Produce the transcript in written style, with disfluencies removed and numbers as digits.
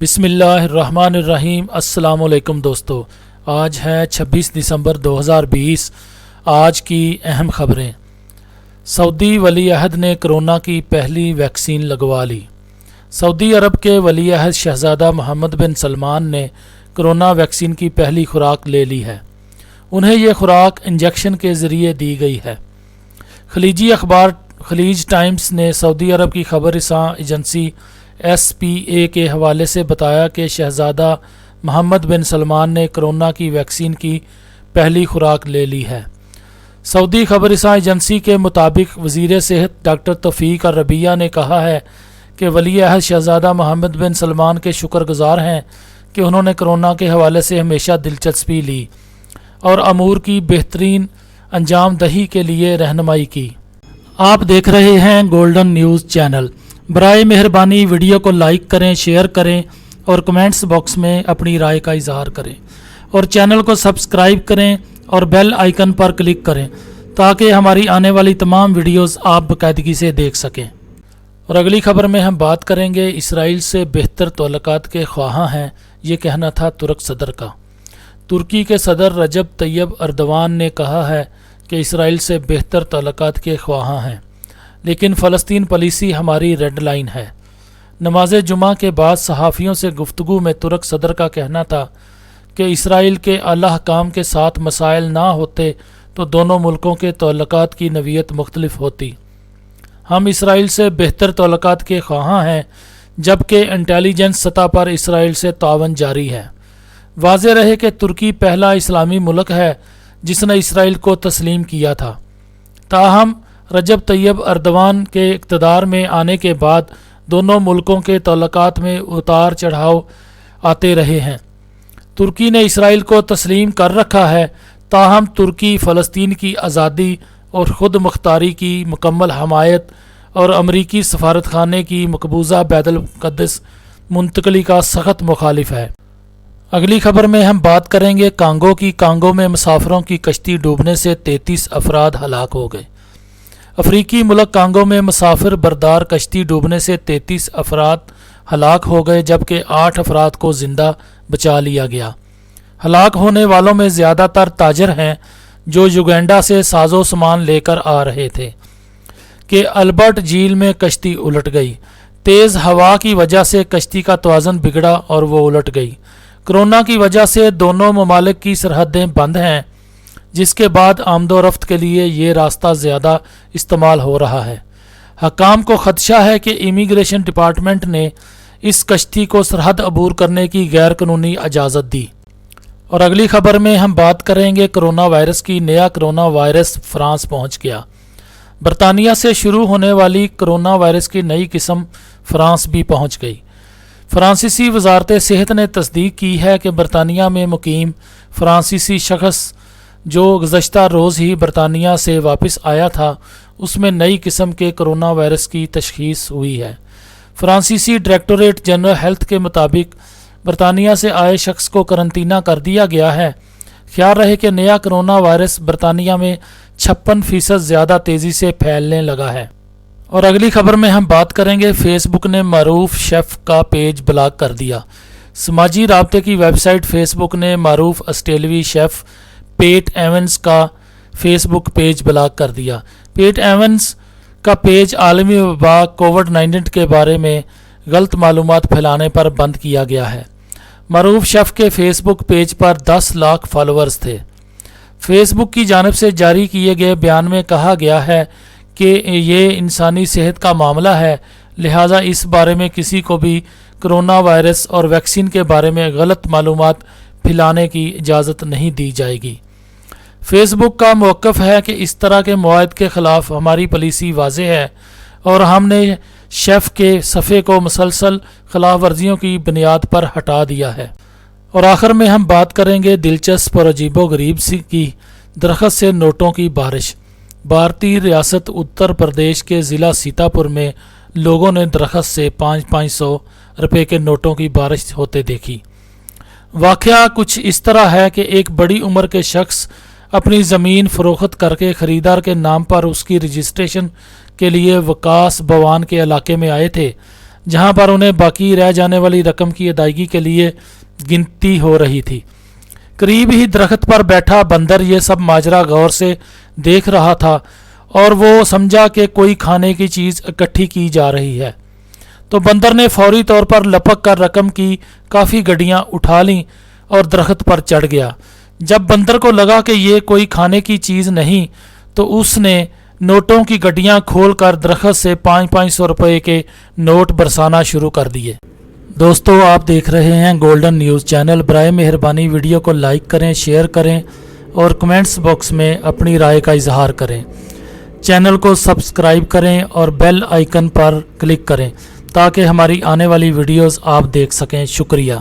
بسم اللہ الرحمن الرحیم۔ السلام علیکم دوستو، آج ہے 26 دسمبر 2020۔ آج کی اہم خبریں۔ سعودی ولی عہد نے کورونا کی پہلی ویکسین لگوا لی۔ سعودی عرب کے ولی عہد شہزادہ محمد بن سلمان نے کورونا ویکسین کی پہلی خوراک لے لی ہے۔ انہیں یہ خوراک انجیکشن کے ذریعے دی گئی ہے۔ خلیجی اخبار خلیج ٹائمز نے سعودی عرب کی خبر رساں ایجنسی SPA کے حوالے سے بتایا کہ شہزادہ محمد بن سلمان نے کورونا کی ویکسین کی پہلی خوراک لے لی ہے۔ سعودی خبر رساں ایجنسی کے مطابق وزیر صحت ڈاکٹر توفیق الربیہ نے کہا ہے کہ ولی عہد شہزادہ محمد بن سلمان کے شکر گزار ہیں کہ انہوں نے کورونا کے حوالے سے ہمیشہ دلچسپی لی اور امور کی بہترین انجام دہی کے لیے رہنمائی کی۔ آپ دیکھ رہے ہیں گولڈن نیوز چینل۔ برائے مہربانی ویڈیو کو لائک کریں، شیئر کریں اور کمنٹس باکس میں اپنی رائے کا اظہار کریں، اور چینل کو سبسکرائب کریں اور بیل آئیکن پر کلک کریں تاکہ ہماری آنے والی تمام ویڈیوز آپ باقاعدگی سے دیکھ سکیں۔ اور اگلی خبر میں ہم بات کریں گے اسرائیل سے بہتر تعلقات کے خواہاں ہیں، یہ کہنا تھا ترک صدر کا۔ ترکی کے صدر رجب طیب اردوان نے کہا ہے کہ اسرائیل سے بہتر تعلقات کے خواہاں ہیں، لیکن فلسطین پالیسی ہماری ریڈ لائن ہے۔ نماز جمعہ کے بعد صحافیوں سے گفتگو میں ترک صدر کا کہنا تھا کہ اسرائیل کے اعلیٰ حکام کے ساتھ مسائل نہ ہوتے تو دونوں ملکوں کے تعلقات کی نوعیت مختلف ہوتی۔ ہم اسرائیل سے بہتر تعلقات کے خواہاں ہیں، جبکہ انٹیلیجنس سطح پر اسرائیل سے تعاون جاری ہے۔ واضح رہے کہ ترکی پہلا اسلامی ملک ہے جس نے اسرائیل کو تسلیم کیا تھا، تاہم رجب طیب اردوان کے اقتدار میں آنے کے بعد دونوں ملکوں کے تعلقات میں اتار چڑھاؤ آتے رہے ہیں۔ ترکی نے اسرائیل کو تسلیم کر رکھا ہے، تاہم ترکی فلسطین کی آزادی اور خود مختاری کی مکمل حمایت اور امریکی سفارتخانے کی مقبوضہ بیت المقدس منتقلی کا سخت مخالف ہے۔ اگلی خبر میں ہم بات کریں گے کانگو کی۔ کانگو میں مسافروں کی کشتی ڈوبنے سے 33 افراد ہلاک ہو گئے۔ افریقی ملک کانگو میں مسافر بردار کشتی ڈوبنے سے 33 افراد ہلاک ہو گئے، جبکہ 8 افراد کو زندہ بچا لیا گیا۔ ہلاک ہونے والوں میں زیادہ تر تاجر ہیں جو یوگینڈا سے ساز و سامان لے کر آ رہے تھے کہ البرٹ جھیل میں کشتی الٹ گئی۔ تیز ہوا کی وجہ سے کشتی کا توازن بگڑا اور وہ الٹ گئی۔ کورونا کی وجہ سے دونوں ممالک کی سرحدیں بند ہیں، جس کے بعد آمد و رفت کے لیے یہ راستہ زیادہ استعمال ہو رہا ہے۔ حکام کو خدشہ ہے کہ امیگریشن ڈپارٹمنٹ نے اس کشتی کو سرحد عبور کرنے کی غیر قانونی اجازت دی۔ اور اگلی خبر میں ہم بات کریں گے کورونا وائرس کی۔ نیا کورونا وائرس فرانس پہنچ گیا۔ برطانیہ سے شروع ہونے والی کورونا وائرس کی نئی قسم فرانس بھی پہنچ گئی۔ فرانسیسی وزارت صحت نے تصدیق کی ہے کہ برطانیہ میں مقیم فرانسیسی شخص جو گزشتہ روز ہی برطانیہ سے واپس آیا تھا، اس میں نئی قسم کے کورونا وائرس کی تشخیص ہوئی ہے۔ فرانسیسی ڈائریکٹوریٹ جنرل ہیلتھ کے مطابق برطانیہ سے آئے شخص کو قرنطینہ کر دیا گیا ہے۔ خیال رہے کہ نیا کورونا وائرس برطانیہ میں 56% زیادہ تیزی سے پھیلنے لگا ہے۔ اور اگلی خبر میں ہم بات کریں گے فیس بک نے معروف شیف کا پیج بلاک کر دیا۔ سماجی رابطے کی ویب سائٹ فیس بک نے معروف آسٹریلوی شیف پیٹ ایونز کا فیس بک پیج بلاک کر دیا۔ پیٹ ایونز کا پیج عالمی وبا کووڈ-19 کے بارے میں غلط معلومات پھیلانے پر بند کیا گیا ہے۔ معروف شیف کے فیس بک پیج پر 10 لاکھ فالوورز تھے۔ فیس بک کی جانب سے جاری کیے گئے بیان میں کہا گیا ہے کہ یہ انسانی صحت کا معاملہ ہے، لہٰذا اس بارے میں کسی کو بھی کورونا وائرس اور ویکسین کے بارے میں غلط معلومات پھیلانے کی اجازت نہیں دی جائے گی۔ فیس بک کا موقف ہے کہ اس طرح کے مواد کے خلاف ہماری پالیسی واضح ہے اور ہم نے شیف کے صفحے کو مسلسل خلاف ورزیوں کی بنیاد پر ہٹا دیا ہے۔ اور آخر میں ہم بات کریں گے دلچسپ اور عجیب و غریب کی درخت سے نوٹوں کی بارش۔ بھارتی ریاست اتر پردیش کے ضلع سیتاپور میں لوگوں نے درخت سے 500 روپے کے نوٹوں کی بارش ہوتے دیکھی۔ واقعہ کچھ اس طرح ہے کہ ایک بڑی عمر کے شخص اپنی زمین فروخت کر کے خریدار کے نام پر اس کی رجسٹریشن کے لیے وکاس بوان کے علاقے میں آئے تھے، جہاں پر انہیں باقی رہ جانے والی رقم کی ادائیگی کے لیے گنتی ہو رہی تھی۔ قریب ہی درخت پر بیٹھا بندر یہ سب ماجرا غور سے دیکھ رہا تھا اور وہ سمجھا کہ کوئی کھانے کی چیز اکٹھی کی جا رہی ہے، تو بندر نے فوری طور پر لپک کر رقم کی کافی گڈیاں اٹھا لیں اور درخت پر چڑھ گیا۔ جب بندر کو لگا کہ یہ کوئی کھانے کی چیز نہیں تو اس نے نوٹوں کی گڈیاں کھول کر درخت سے 500 روپے کے نوٹ برسانا شروع کر دیے۔ دوستو، آپ دیکھ رہے ہیں گولڈن نیوز چینل۔ برائے مہربانی ویڈیو کو لائک کریں، شیئر کریں اور کمنٹس باکس میں اپنی رائے کا اظہار کریں۔ چینل کو سبسکرائب کریں اور بیل آئیکن پر کلک کریں تاکہ ہماری آنے والی ویڈیوز آپ دیکھ سکیں۔ شکریہ۔